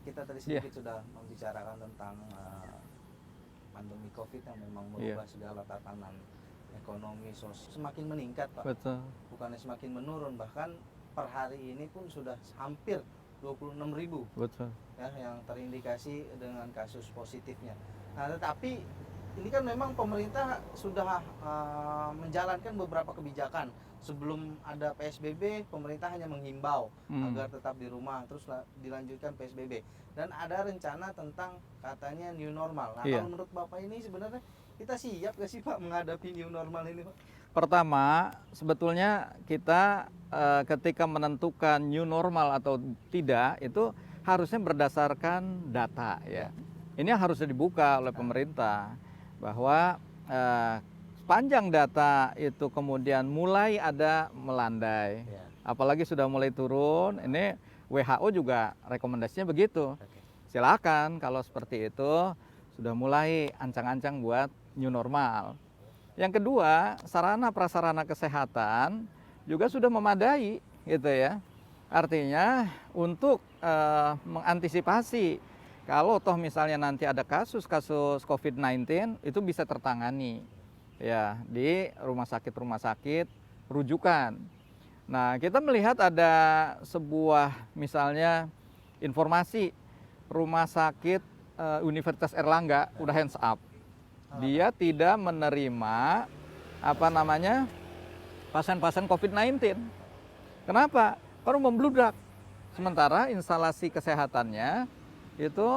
kita tadi sedikit sudah membicarakan tentang pandemi COVID yang memang merubah segala tatanan ekonomi sosial semakin meningkat, Pak. Betul. Bukannya semakin menurun, bahkan per hari ini pun sudah hampir 26.000 Betul. ya yang terindikasi dengan kasus positifnya. Nah, tetapi ini kan memang pemerintah sudah menjalankan beberapa kebijakan. Sebelum ada PSBB, pemerintah hanya menghimbau agar tetap di rumah, terus dilanjutkan PSBB. Dan ada rencana tentang katanya new normal. Nah, kalau menurut Bapak ini sebenarnya kita siap gak sih Pak menghadapi new normal ini, Pak? Pertama, sebetulnya kita ketika menentukan new normal atau tidak, itu harusnya berdasarkan data ya. Ini yang harusnya dibuka oleh pemerintah, bahwa sepanjang data itu kemudian mulai ada melandai, apalagi sudah mulai turun, ini WHO juga rekomendasinya begitu. Silakan kalau seperti itu sudah mulai ancang-ancang buat new normal. Yang kedua, sarana prasarana kesehatan juga sudah memadai gitu ya. Artinya untuk mengantisipasi kalau toh misalnya nanti ada kasus-kasus COVID-19 itu bisa tertangani ya di rumah sakit rujukan. Nah, kita melihat ada sebuah misalnya informasi rumah sakit Universitas Erlangga udah hands up. Dia tidak menerima pasien-pasien COVID-19. Kenapa? Karena membludak. Sementara instalasi kesehatannya itu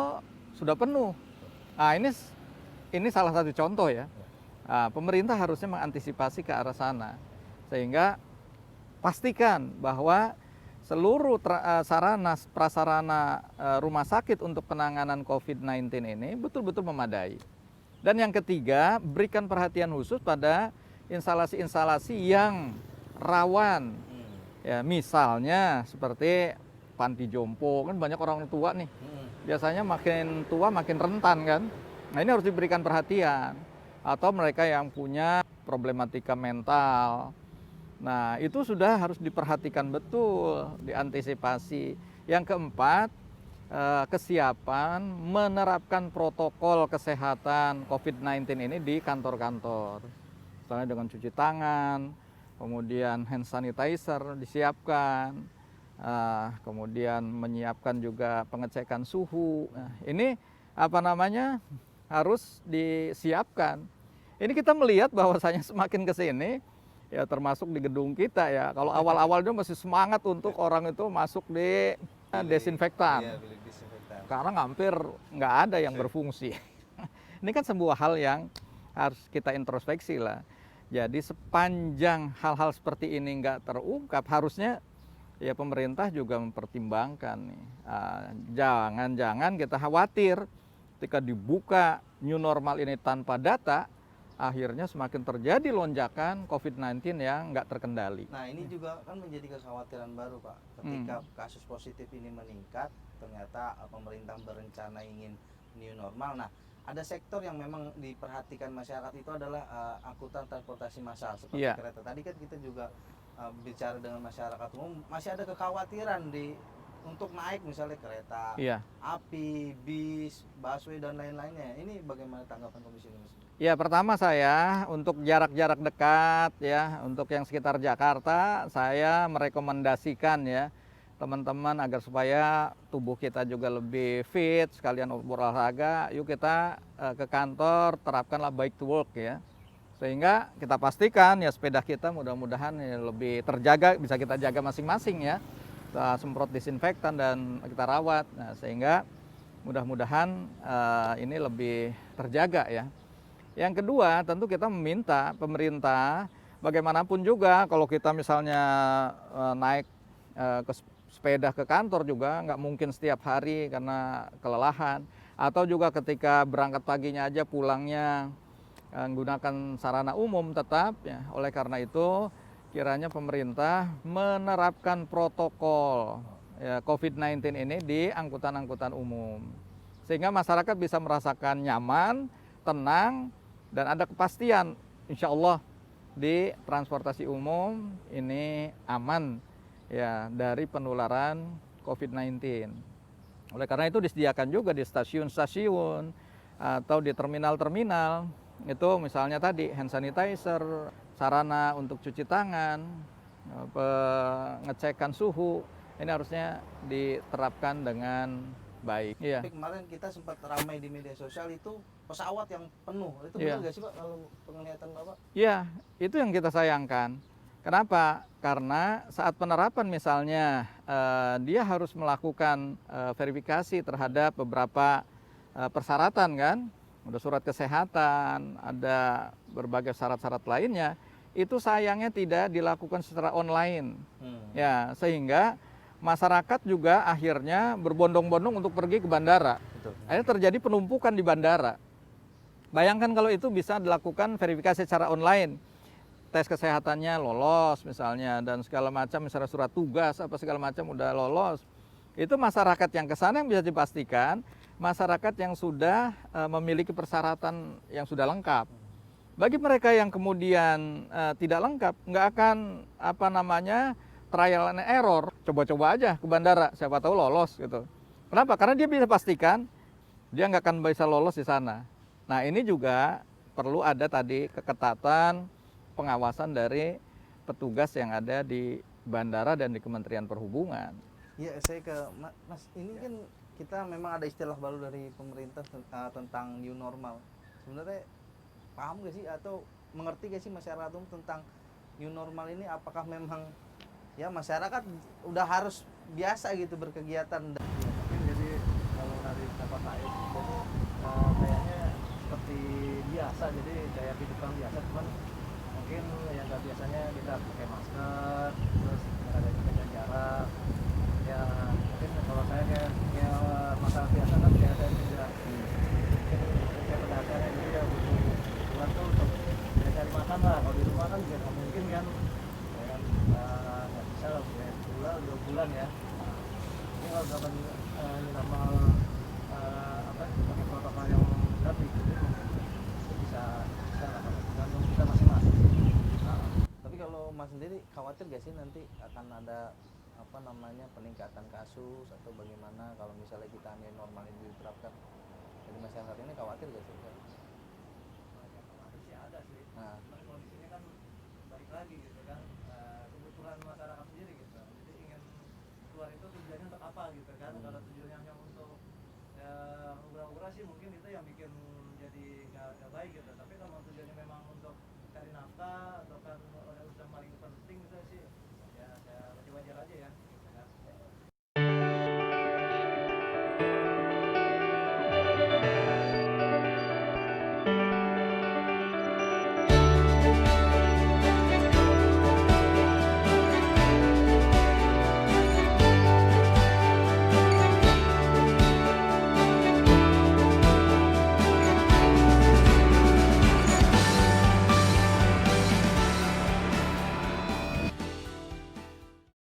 sudah penuh. Nah, ini salah satu contoh ya. Nah, pemerintah harusnya mengantisipasi ke arah sana, sehingga pastikan bahwa seluruh sarana prasarana rumah sakit untuk penanganan COVID-19 ini betul-betul memadai. Dan yang ketiga, berikan perhatian khusus pada instalasi-instalasi yang rawan. Ya, misalnya seperti panti jompo, kan banyak orang tua nih. Biasanya makin tua makin rentan kan. Nah, ini harus diberikan perhatian. Atau mereka yang punya problematika mental. Nah, itu sudah harus diperhatikan betul, diantisipasi. Yang keempat, kesiapan menerapkan protokol kesehatan COVID-19 ini di kantor-kantor. Misalnya dengan cuci tangan, kemudian hand sanitizer disiapkan, kemudian menyiapkan juga pengecekan suhu. Nah, ini harus disiapkan. Ini kita melihat bahwasanya semakin ke sini, ya termasuk di gedung kita ya. Kalau awal-awal itu masih semangat untuk orang itu masuk di desinfektan. Sekarang hampir nggak ada yang berfungsi. Ini kan sebuah hal yang harus kita introspeksi lah. Jadi sepanjang hal-hal seperti ini nggak terungkap, harusnya ya pemerintah juga mempertimbangkan nih. Jangan-jangan kita khawatir ketika dibuka new normal ini tanpa data, akhirnya semakin terjadi lonjakan COVID-19 yang nggak terkendali. Nah, ini juga kan menjadi kekhawatiran baru, Pak. Ketika kasus positif ini meningkat, ternyata pemerintah berencana ingin new normal. Nah, ada sektor yang memang diperhatikan masyarakat itu adalah angkutan transportasi massal seperti kereta. Tadi kan kita juga bicara dengan masyarakat umum, masih ada kekhawatiran untuk naik misalnya kereta, api, bis, busway dan lain-lainnya. Ini bagaimana tanggapan Komisi ini? Ya, pertama saya untuk jarak-jarak dekat ya, untuk yang sekitar Jakarta, saya merekomendasikan ya teman-teman agar supaya tubuh kita juga lebih fit, sekalian berolahraga, yuk kita ke kantor terapkanlah bike to work ya. Sehingga kita pastikan ya sepeda kita mudah-mudahan ya lebih terjaga, bisa kita jaga masing-masing ya. Kita semprot disinfektan dan kita rawat. Nah, sehingga mudah-mudahan ini lebih terjaga ya. Yang kedua, tentu kita meminta pemerintah bagaimanapun juga kalau kita misalnya naik ke sepeda ke kantor juga nggak mungkin setiap hari karena kelelahan, atau juga ketika berangkat paginya aja pulangnya menggunakan sarana umum tetap ya. Oleh karena itu kiranya pemerintah menerapkan protokol ya, COVID-19 ini di angkutan-angkutan umum sehingga masyarakat bisa merasakan nyaman, tenang, dan ada kepastian insya Allah di transportasi umum ini aman ya dari penularan COVID-19. Oleh karena itu disediakan juga di stasiun-stasiun atau di terminal-terminal itu misalnya tadi hand sanitizer, sarana untuk cuci tangan, pengecekan suhu, ini harusnya diterapkan dengan baik. Iya. Tapi kemarin kita sempat ramai di media sosial itu pesawat yang penuh. Itu Iya. benar nggak sih Pak kalau penglihatan Bapak? Iya, itu yang kita sayangkan. Kenapa? Karena saat penerapan misalnya dia harus melakukan verifikasi terhadap beberapa persyaratan kan, ada surat kesehatan, ada berbagai syarat-syarat lainnya, itu sayangnya tidak dilakukan secara online. Ya, sehingga masyarakat juga akhirnya berbondong-bondong untuk pergi ke bandara. Betul. Akhirnya terjadi penumpukan di bandara. Bayangkan kalau itu bisa dilakukan verifikasi secara online. Tes kesehatannya lolos misalnya dan segala macam, misalnya surat tugas apa segala macam udah lolos. Itu masyarakat yang ke sana yang bisa dipastikan masyarakat yang sudah memiliki persyaratan yang sudah lengkap. Bagi mereka yang kemudian tidak lengkap, nggak akan trial and error, coba-coba aja ke bandara, siapa tahu lolos gitu. Kenapa? Karena dia bisa pastikan dia nggak akan bisa lolos di sana. Nah ini juga perlu ada tadi keketatan pengawasan dari petugas yang ada di bandara dan di Kementerian Perhubungan. Iya, saya ke Mas, ini kan kita memang ada istilah baru dari pemerintah tentang new normal. Sebenarnya paham gak sih atau mengerti gak sih masyarakat umum tentang new normal ini? Apakah memang ya masyarakat udah harus biasa gitu berkegiatan? Mungkin jadi kalau dari tempat saya jadi kayaknya seperti biasa, jadi kayak kehidupan biasa, cuman mungkin yang nggak biasanya kita pakai masker, terus ada jaga jarak. Ya mungkin kalau saya kayak masalah biasa kan kayak saya juga kayak pedagang ya, jadi ya butuh bulan tuh untuk ya cari makan lah. Kalau di rumah kan juga nggak mungkin kan, ya kan nggak bisa lah ya, sebulan 2 bulan ya. Ini kalau dapat normal pakai protokol yang berat gitu, bisa lah kalau tergantung kita masing-masing. Tapi kalau Mas sendiri khawatir gak sih nanti akan ada peningkatan kasus atau bagaimana kalau misalnya kita new normal ini diterapkan? Jadi masyarakat ini khawatir gak sih? Khawatir sih ada sih. Nah, Kondisinya kan balik lagi gitu kan, kebutuhan masyarakat sendiri gitu. Jadi ingin keluar itu tujuannya untuk apa gitu kan? Kalau tujuannya hanya untuk murah-murah sih mungkin itu yang bikin jadi nggak baik gitu. Tapi kalau tujuannya memang untuk cari nafkah atau kan urusan paling penting gitu sih